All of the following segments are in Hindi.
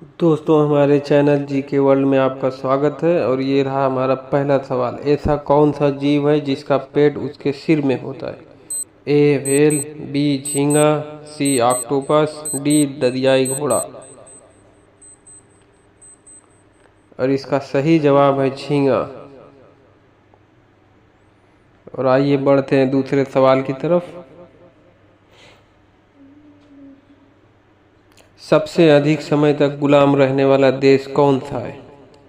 दोस्तों, हमारे चैनल जी के वर्ल्ड में आपका स्वागत है। और ये रहा हमारा पहला सवाल। ऐसा कौन सा जीव है जिसका पेट उसके सिर में होता है? ए व्हेल, बी झींगा, सी ऑक्टोपस, डी दरियाई घोड़ा। और इसका सही जवाब है झींगा। और आइए बढ़ते हैं दूसरे सवाल की तरफ। सबसे अधिक समय तक गुलाम रहने वाला देश कौन सा है?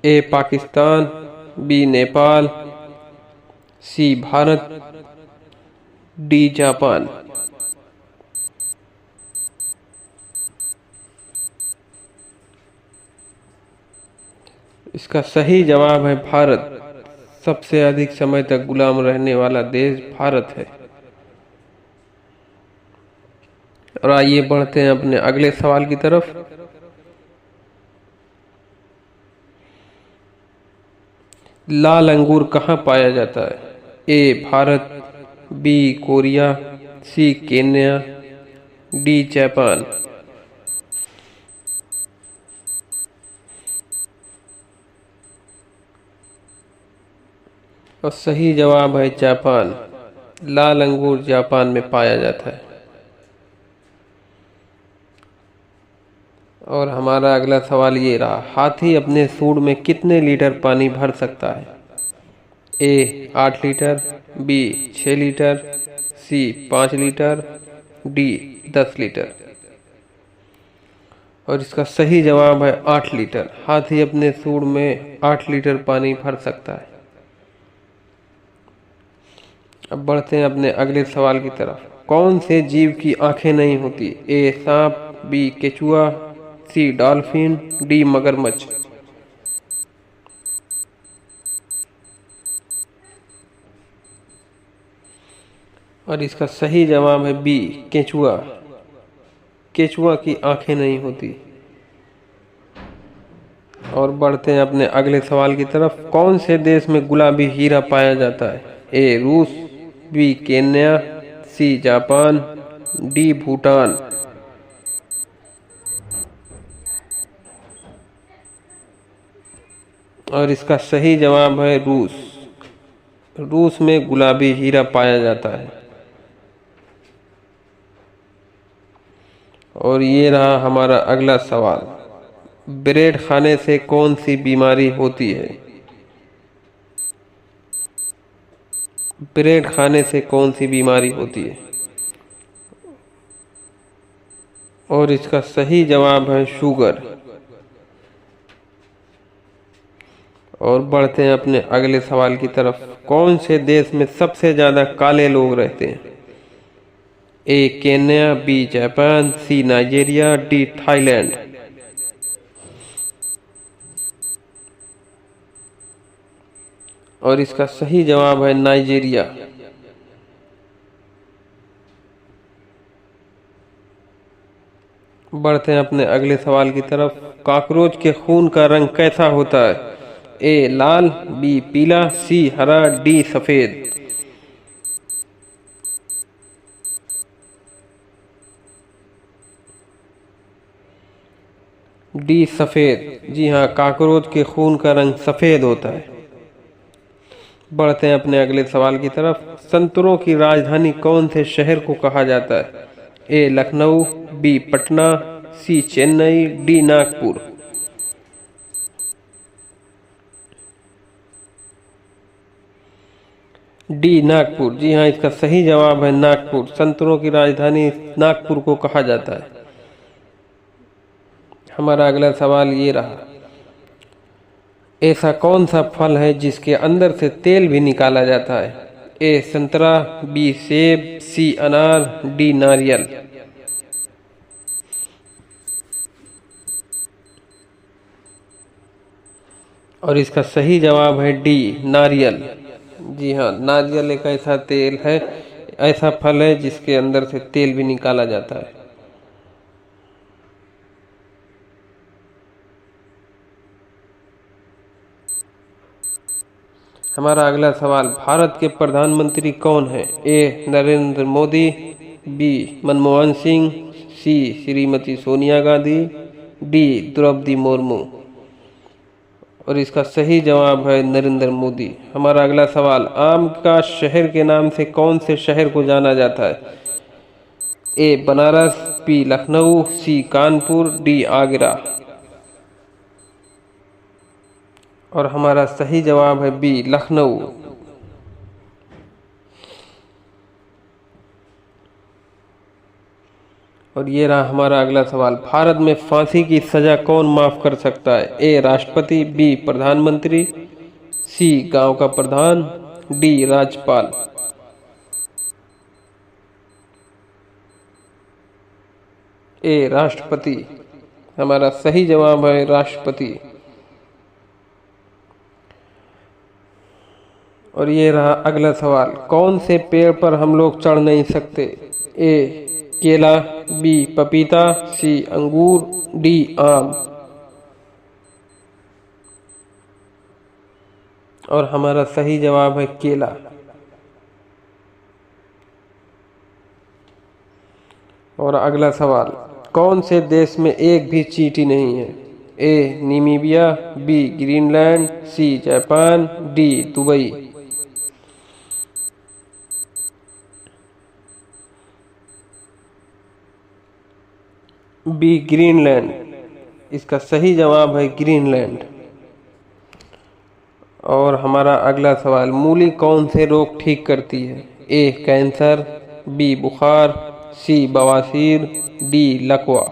ए पाकिस्तान, बी नेपाल, सी भारत, डी जापान। इसका सही जवाब है भारत। सबसे अधिक समय तक गुलाम रहने वाला देश भारत है। और आइए बढ़ते हैं अपने अगले सवाल की तरफ। लाल अंगूर कहाँ पाया जाता है? ए भारत, बी कोरिया, सी केन्या, डी जापान। और सही जवाब है जापान। लाल अंगूर जापान में पाया जाता है। और हमारा अगला सवाल ये रहा। हाथी अपने सूंड में कितने लीटर पानी भर सकता है? ए 8 लीटर, बी 6 लीटर, सी 5 लीटर, डी 10 लीटर। और इसका सही जवाब है 8 लीटर। हाथी अपने सूंड में 8 लीटर पानी भर सकता है। अब बढ़ते हैं अपने अगले सवाल की तरफ। कौन से जीव की आंखें नहीं होती? ए सांप, बी केचुआ, सी डॉल्फिन, डी मगरमच्छ। और इसका सही जवाब है बी केचुआ। केचुआ की आंखें नहीं होती। और बढ़ते हैं अपने अगले सवाल की तरफ। कौन से देश में गुलाबी हीरा पाया जाता है? ए रूस, B Kenya, C Japan, D Bhutan. और इसका सही जवाब है रूस। रूस में गुलाबी हीरा पाया जाता है। और ये रहा हमारा अगला सवाल। ब्रेड खाने से कौन सी बीमारी होती है? ब्रेड खाने से कौन सी बीमारी होती है? और इसका सही जवाब है शुगर। और बढ़ते हैं अपने अगले सवाल की तरफ। कौन से देश में सबसे ज्यादा काले लोग रहते हैं? ए केन्या, बी जापान, सी नाइजीरिया, डी थाईलैंड। और इसका सही जवाब है नाइजीरिया। बढ़ते हैं अपने अगले सवाल की तरफ। कॉकरोच के खून का रंग कैसा होता है? ए लाल, बी पीला, सी हरा, डी सफेद। डी सफेद। जी हाँ, कॉकरोच के खून का रंग सफेद होता है। बढ़ते हैं अपने अगले सवाल की तरफ। संतरों की राजधानी कौन से शहर को कहा जाता है? ए लखनऊ, बी पटना, सी चेन्नई, डी नागपुर। डी नागपुर। जी हाँ, इसका सही जवाब है नागपुर। संतरों की राजधानी नागपुर को कहा जाता है। हमारा अगला सवाल ये रहा। ऐसा कौन सा फल है जिसके अंदर से तेल भी निकाला जाता है? ए संतरा, बी सेब, सी अनार, डी नारियल। और इसका सही जवाब है डी नारियल। जी हाँ, नारियल एक ऐसा तेल है, ऐसा फल है जिसके अंदर से तेल भी निकाला जाता है। हमारा अगला सवाल। भारत के प्रधानमंत्री कौन है? ए नरेंद्र मोदी, बी मनमोहन सिंह, सी श्रीमती सोनिया गांधी, डी द्रौपदी मुर्मू। और इसका सही जवाब है नरेंद्र मोदी। हमारा अगला सवाल, आम का शहर के नाम से कौन से शहर को जाना जाता है? ए बनारस, बी लखनऊ, सी कानपुर, डी आगरा। और हमारा सही जवाब है बी लखनऊ। और ये रहा हमारा अगला सवाल, भारत में फांसी की सजा कौन माफ कर सकता है? ए राष्ट्रपति, बी प्रधानमंत्री, सी गांव का प्रधान, डी राज्यपाल। ए राष्ट्रपति। हमारा सही जवाब है राष्ट्रपति। और ये रहा अगला सवाल, कौन से पेड़ पर हम लोग चढ़ नहीं सकते? ए केला, बी पपीता, सी अंगूर, डी आम। और हमारा सही जवाब है केला। और अगला सवाल, कौन से देश में एक भी चींटी नहीं है? A Namibia, B Greenland, C Japan, D Dubai. B Greenland. इसका सही जवाब है ग्रीनलैंड। और हमारा अगला सवाल, मूली कौन से रोग ठीक करती है? ए कैंसर, बी बुखार, सी बवासीर, डी लकवा।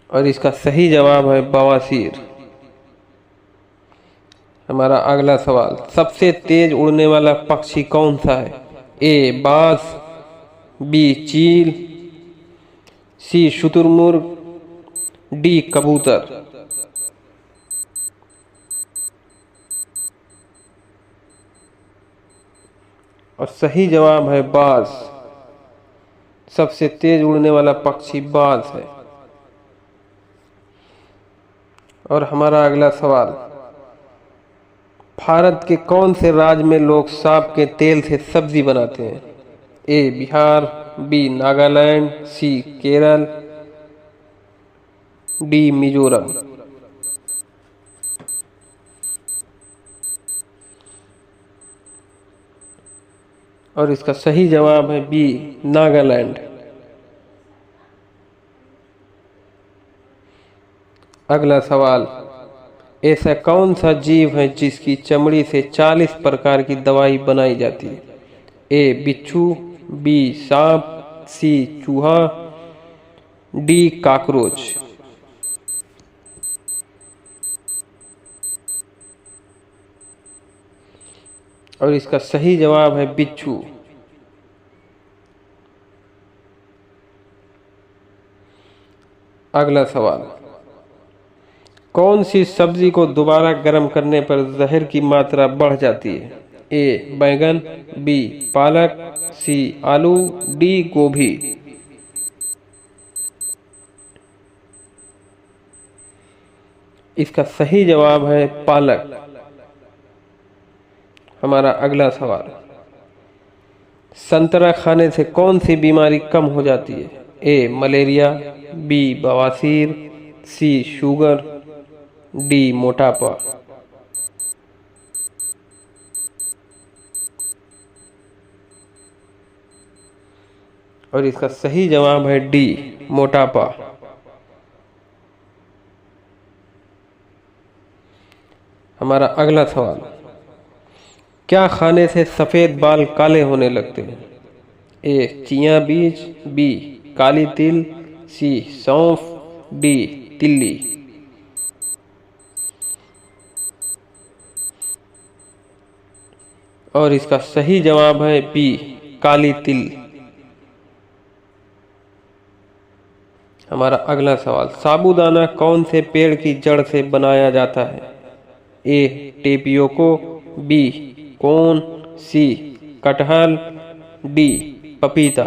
और इसका सही जवाब है बवासीर। हमारा अगला सवाल, सबसे तेज उड़ने वाला पक्षी कौन सा है? ए बाज, बी चील, सी शुतुरमुर्ग, डी कबूतर। और सही जवाब है बाज। सबसे तेज उड़ने वाला पक्षी बाज है। और हमारा अगला सवाल, भारत के कौन से राज्य में लोग सांप के तेल से सब्जी बनाते हैं? ए बिहार, बी नागालैंड, सी केरल, डी मिजोरम। और इसका सही जवाब है बी नागालैंड। अगला सवाल, ऐसा कौन सा जीव है जिसकी चमड़ी से 40 प्रकार की दवाई बनाई जाती है? ए बिच्छू, बी सांप, सी चूहा, डी कॉकरोच। और इसका सही जवाब है बिच्छू। अगला सवाल, कौन सी सब्जी को दोबारा गर्म करने पर जहर की मात्रा बढ़ जाती है? ए बैंगन, बी पालक, सी आलू, डी गोभी। इसका सही जवाब है पालक। हमारा अगला सवाल, संतरा खाने से कौन सी बीमारी कम हो जाती है? ए मलेरिया, बी बवासीर, सी शुगर, डी मोटापा। और इसका सही जवाब है डी मोटापा। हमारा अगला सवाल, क्या खाने से सफेद बाल काले होने लगते हैं? ए चिया बीज, बी काली तिल, सी सौंफ, डी तिल्ली। और इसका सही जवाब है बी काली तिल। हमारा अगला सवाल, साबूदाना कौन से पेड़ की जड़ से बनाया जाता है? ए टेपियोको, बी कोन, सी कटहल, डी पपीता।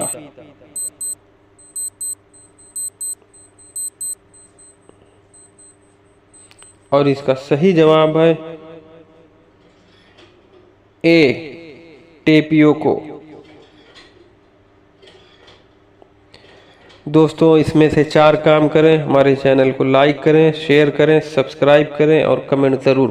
और इसका सही जवाब है ए टेपियोको। दोस्तों इसमें से 4 काम करें। हमारे चैनल को लाइक करें, शेयर करें, सब्सक्राइब करें और कमेंट ज़रूर